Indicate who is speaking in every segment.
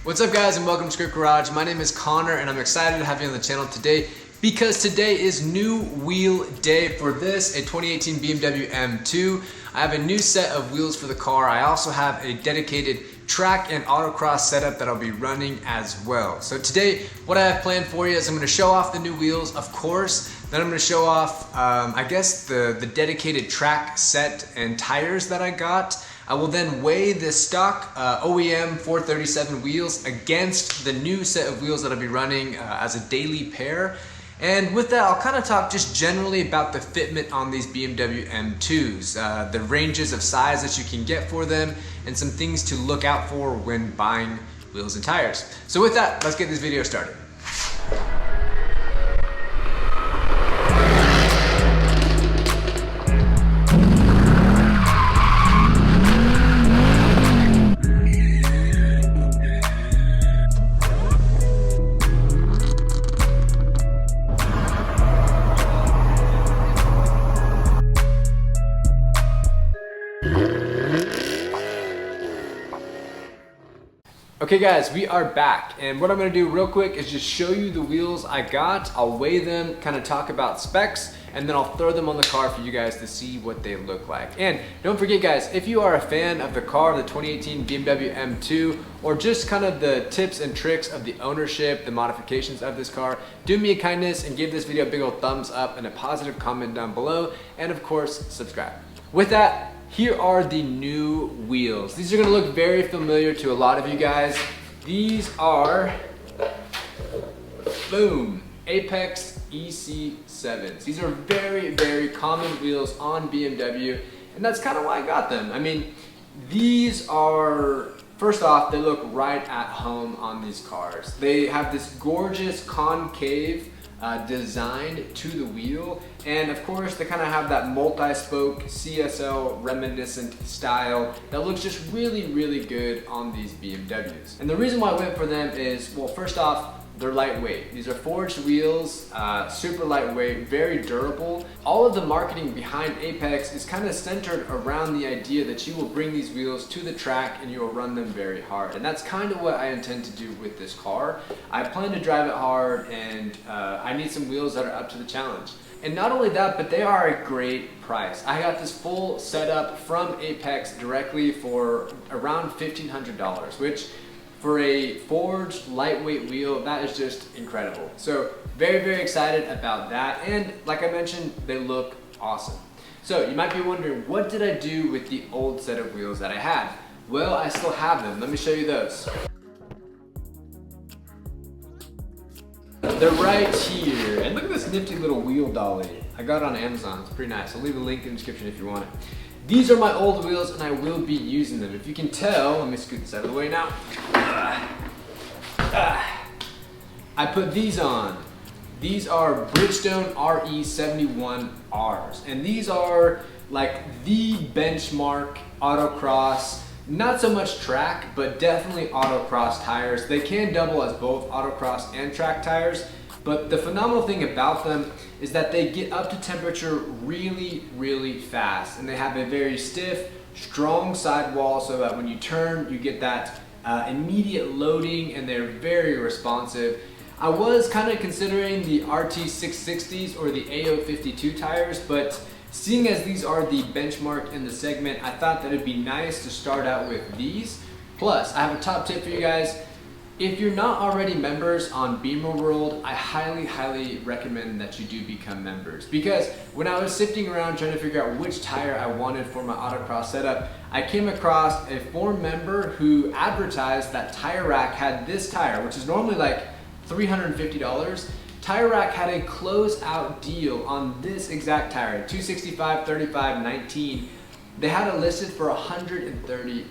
Speaker 1: What's up guys and welcome to Script Garage. My name is Connor and I'm excited to have you on the channel today because today is new wheel day for this, a 2018 BMW M2. I have a new set of wheels for the car. I also have a dedicated track and autocross setup that I'll be running as well. So today what I have planned for you is I'm going to show off the new wheels, of course. Then I'm going to show off I guess the dedicated track set and tires that I got. I will then weigh the stock OEM 437 wheels against the new set of wheels that I'll be running as a daily pair. And with that, I'll kind of talk just generally about the fitment on these BMW M2s, the ranges of size that you can get for them, and some things to look out for when buying wheels and tires. So with that, let's get this video started. Okay guys, we are back, and what I'm going to do real quick is just show you the wheels I got. I'll weigh them, kind of talk about specs, and then I'll throw them on the car for you guys to see what they look like. And don't forget guys, if you are a fan of the car, the 2018 BMW M2, or just kind of the tips and tricks of the ownership, the modifications of this car, do me a kindness and give this video a big old thumbs up and a positive comment down below, and of course subscribe. With that, here are the new wheels. These are gonna look very familiar to a lot of you guys. These are, boom, Apex EC7s. These are very, very common wheels on BMW, and that's kind of why I got them. I mean, these are, first off, they look right at home on these cars. They have this gorgeous concave design to the wheel, and of course they kind of have that multi-spoke CSL reminiscent style that looks just really, really good on these BMWs. And the reason why I went for them is, well, first off, they're lightweight. These are forged wheels, super lightweight, very durable. All of the marketing behind Apex is kind of centered around the idea that you will bring these wheels to the track and you will run them very hard. And that's kind of what I intend to do with this car. I plan to drive it hard, and I need some wheels that are up to the challenge. And not only that, but they are a great price. I got this full setup from Apex directly for around $1,500, which for a forged lightweight wheel, that is just incredible. So very, very excited about that. And like I mentioned, they look awesome. So you might be wondering, what did I do with the old set of wheels that I had? Well, I still have them. Let me show you those. They're right here. And look at this nifty little wheel dolly. I got it on Amazon, it's pretty nice. I'll leave a link in the description if you want it. These are my old wheels and I will be using them. If you can tell, let me scoot this out of the way now. I put these on. These are Bridgestone RE71Rs, and these are like the benchmark autocross, not so much track, but definitely autocross tires. They can double as both autocross and track tires, but the phenomenal thing about them is that they get up to temperature really, really fast, and they have a very stiff, strong sidewall so that when you turn, you get that immediate loading, and they're very responsive. I was kind of considering the RT660s or the AO52 tires, but seeing as these are the benchmark in the segment, I thought that it'd be nice to start out with these. Plus, I have a top tip for you guys. If you're not already members on Beamer World, I highly, highly recommend that you do become members, because when I was sifting around trying to figure out which tire I wanted for my autocross setup, I came across a forum member who advertised that Tire Rack had this tire, which is normally like $350. Tire Rack had a closeout deal on this exact tire, 265, 35, 19. They had it listed for $130.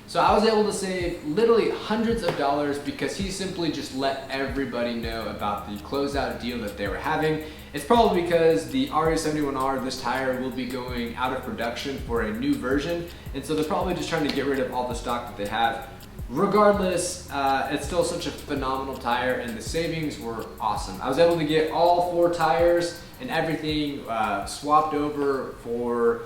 Speaker 1: So I was able to save literally hundreds of dollars because he simply just let everybody know about the closeout deal that they were having. It's probably because the RE71R, this tire, will be going out of production for a new version, and so they're probably just trying to get rid of all the stock that they have. Regardless, it's still such a phenomenal tire, and the savings were awesome. I was able to get all 4 tires and everything swapped over for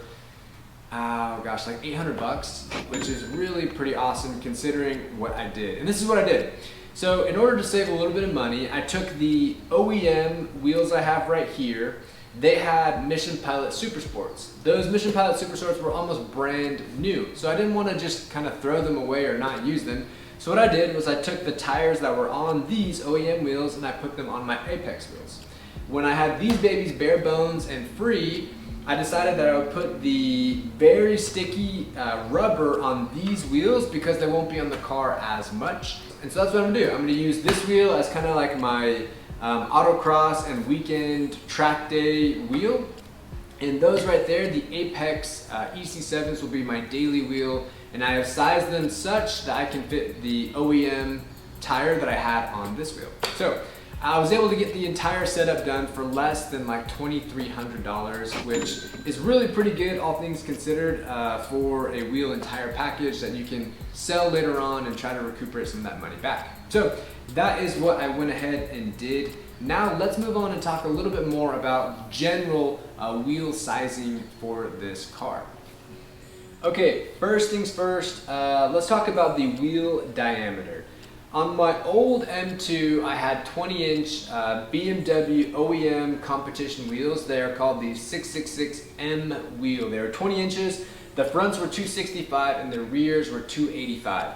Speaker 1: oh gosh, like 800 bucks, which is really pretty awesome considering what I did. And this is what I did. So in order to save a little bit of money, I took the OEM wheels I have right here. They had Mission Pilot Super Sports. Those Mission Pilot Super Sports were almost brand new. So I didn't want to just kind of throw them away or not use them. So what I did was I took the tires that were on these OEM wheels and I put them on my Apex wheels. When I had these babies bare bones and free, I decided that I would put the very sticky rubber on these wheels because they won't be on the car as much. And so that's what I'm gonna do. I'm gonna use this wheel as kind of like my autocross and weekend track day wheel. And those right there, the Apex EC7s will be my daily wheel. And I have sized them such that I can fit the OEM tire that I had on this wheel. So I was able to get the entire setup done for less than like $2,300, which is really pretty good, all things considered, for a wheel and tire package that you can sell later on and try to recuperate some of that money back. So that is what I went ahead and did. Now let's move on and talk a little bit more about general wheel sizing for this car. Okay, first things first, let's talk about the wheel diameter. On my old M2, I had 20-inch BMW OEM competition wheels. They are called the 666M wheel. They were 20 inches, the fronts were 265 and the rears were 285.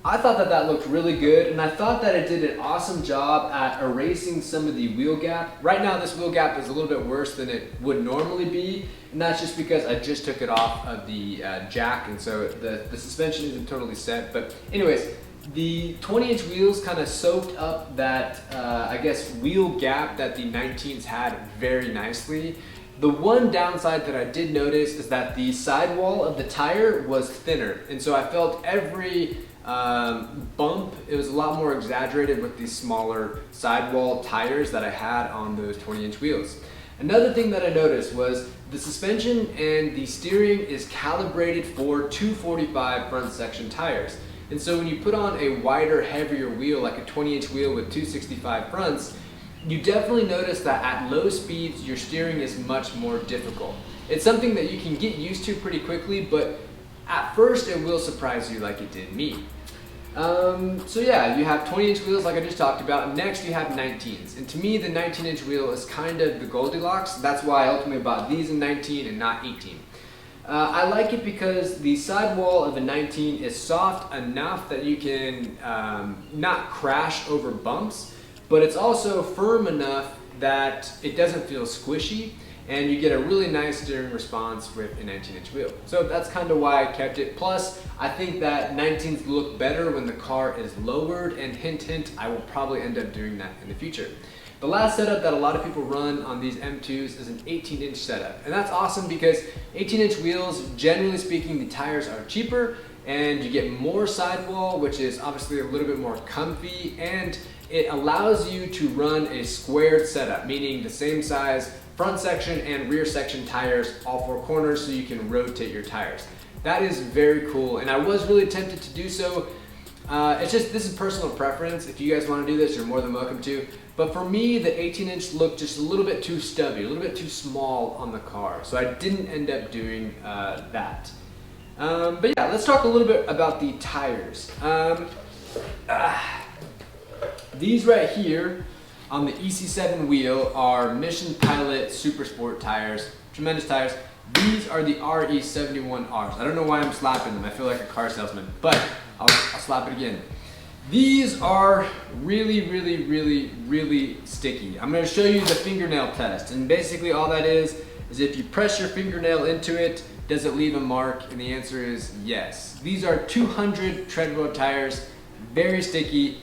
Speaker 1: I thought that that looked really good, and I thought that it did an awesome job at erasing some of the wheel gap. Right now this wheel gap is a little bit worse than it would normally be, and that's just because I just took it off of the jack, and so the suspension isn't totally set. But anyways, the 20-inch wheels kind of soaked up that, I guess, wheel gap that the 19s had very nicely. The one downside that I did notice is that the sidewall of the tire was thinner, and so I felt every bump, it was a lot more exaggerated with these smaller sidewall tires that I had on those 20-inch wheels. Another thing that I noticed was the suspension and the steering is calibrated for 245 front section tires. And so when you put on a wider, heavier wheel, like a 20-inch wheel with 265 fronts, you definitely notice that at low speeds, your steering is much more difficult. It's something that you can get used to pretty quickly, but at first it will surprise you like it did me. So yeah, you have 20-inch wheels like I just talked about. Next you have 19s. And to me, the 19-inch wheel is kind of the Goldilocks. That's why I ultimately bought these in 19 and not 18. I like it because the sidewall of a 19 is soft enough that you can not crash over bumps, but it's also firm enough that it doesn't feel squishy, and you get a really nice steering response with a 19-inch wheel. So that's kind of why I kept it. Plus, I think that 19s look better when the car is lowered, and hint hint, I will probably end up doing that in the future. The last setup that a lot of people run on these M2s is an 18-inch setup. And that's awesome because 18-inch wheels, generally speaking, the tires are cheaper and you get more sidewall, which is obviously a little bit more comfy, and it allows you to run a squared setup, meaning the same size front section and rear section tires, all four corners, so you can rotate your tires. That is very cool, and I was really tempted to do so. It's just, this is personal preference. If you guys want to do this, you're more than welcome to. But for me, the 18-inch looked just a little bit too stubby, a little bit too small on the car. So I didn't end up doing that. But yeah, let's talk a little bit about the tires. These right here on the EC7 wheel are Mission Pilot Super Sport tires, tremendous tires. These are the RE71Rs. I don't know why I'm slapping them. I feel like a car salesman, but I'll slap it again. These are really, really, really, really sticky. I'm going to show you the fingernail test, and basically all that is if you press your fingernail into it, does it leave a mark? And the answer is yes. These are 200 tread road tires, very sticky.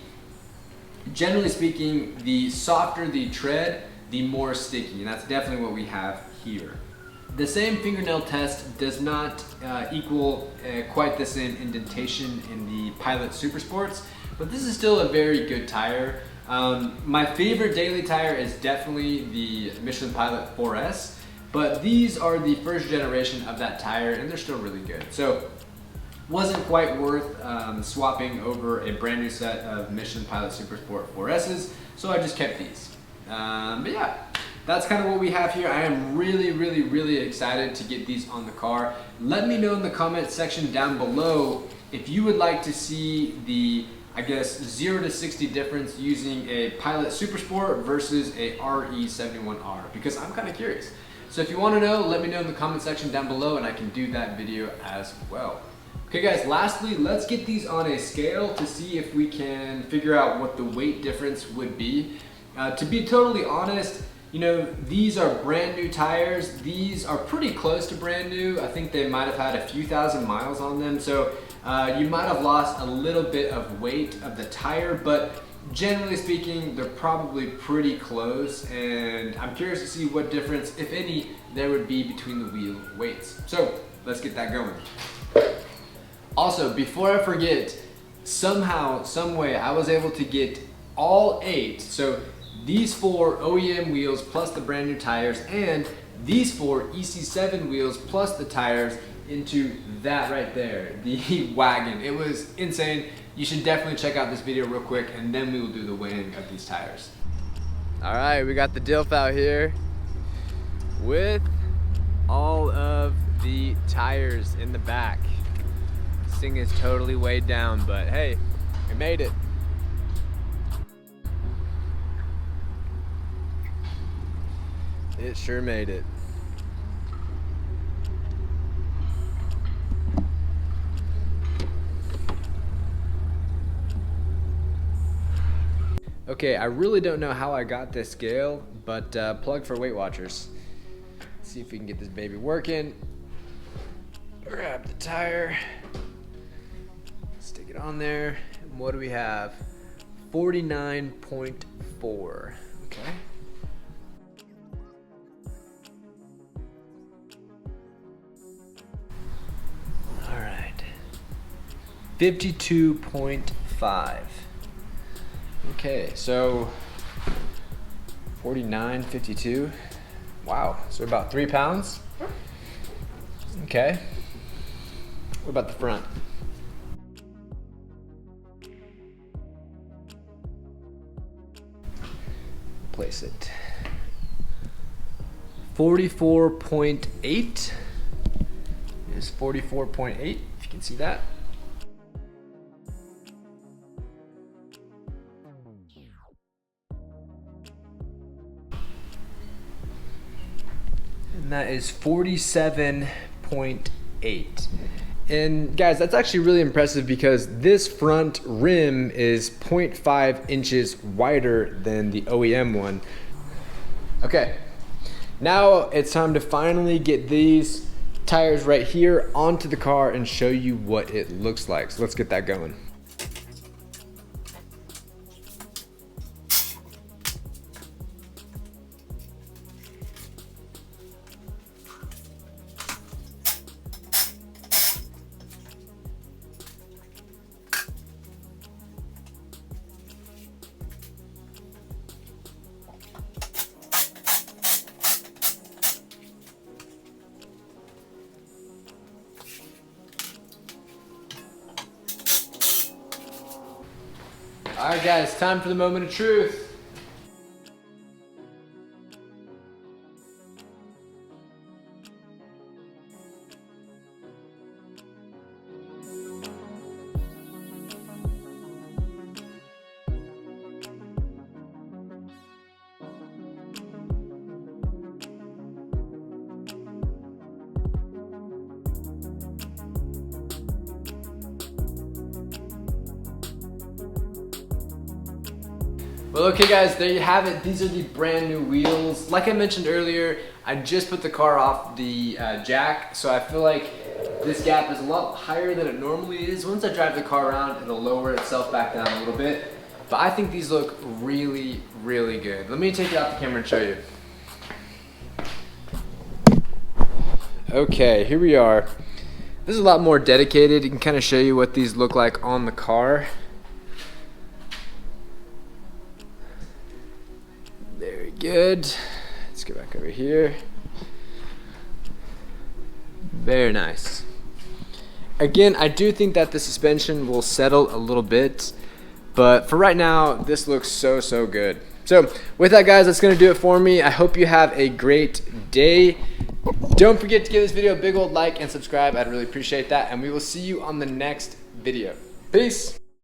Speaker 1: Generally speaking, the softer the tread, the more sticky, and that's definitely what we have here. The same fingernail test does not equal quite the same indentation in the Pilot Super Sports, but this is still a very good tire. My favorite daily tire is definitely the Michelin Pilot 4S, but these are the first generation of that tire, and they're still really good. So wasn't quite worth swapping over a brand new set of Michelin Pilot Super Sport 4Ss, so I just kept these. But yeah, that's kind of what we have here. I am really excited to get these on the car. Let me know in the comment section down below if you would like to see the, I guess, 0 to 60 difference using a Pilot Super Sport versus a RE71R, because I'm kind of curious. So if you want to know, let me know in the comment section down below and I can do that video as well. Okay guys, lastly, let's get these on a scale to see if we can figure out what the weight difference would be. To be totally honest, you know, these are brand new tires. These are pretty close to brand new. I think they might have had a few thousand miles on them. So you might have lost a little bit of weight of the tire, but generally speaking, they're probably pretty close. And I'm curious to see what difference, if any, there would be between the wheel weights. So let's get that going. Also, before I forget, somehow, some way, I was able to get all 8. So these 4 OEM wheels plus the brand new tires, and these 4 EC7 wheels plus the tires into that right there, the wagon. It was insane. You should definitely check out this video real quick, and then we will do the weighing of these tires. All right, we got the Dilf out here with all of the tires in the back. This thing is totally weighed down, but hey, we made it. It sure made it. Okay, I really don't know how I got this scale, but plug for Weight Watchers. Let's see if we can get this baby working. Grab the tire, stick it on there, and what do we have? 49.4, okay. All right, 52.5. Okay, so 49, 52. Wow, so about 3 pounds. Okay. What about the front? Place it. 44.8 is 44.8, if you can see that. And that is 47.8. And guys, that's actually really impressive because this front rim is 0.5 inches wider than the OEM one. Okay, now it's time to finally get these tires right here onto the car and show you what it looks like. So let's get that going. All right guys, time for the moment of truth. Well, okay guys, there you have it. These are the brand new wheels. Like I mentioned earlier, I just put the car off the jack, so I feel like this gap is a lot higher than it normally is. Once I drive the car around, it'll lower itself back down a little bit. But I think these look really, really good. Let me take it off the camera and show you. Okay, here we are. This is a lot more dedicated. It can kind of show you what these look like on the car. Very good. Let's go back over here. Very nice. Again, I do think that the suspension will settle a little bit, but for right now, this looks so good. So with that, guys, that's gonna do it for me. I hope you have a great day. Don't forget to give this video a big old like and subscribe. I'd really appreciate that. And we will see you on the next video. Peace.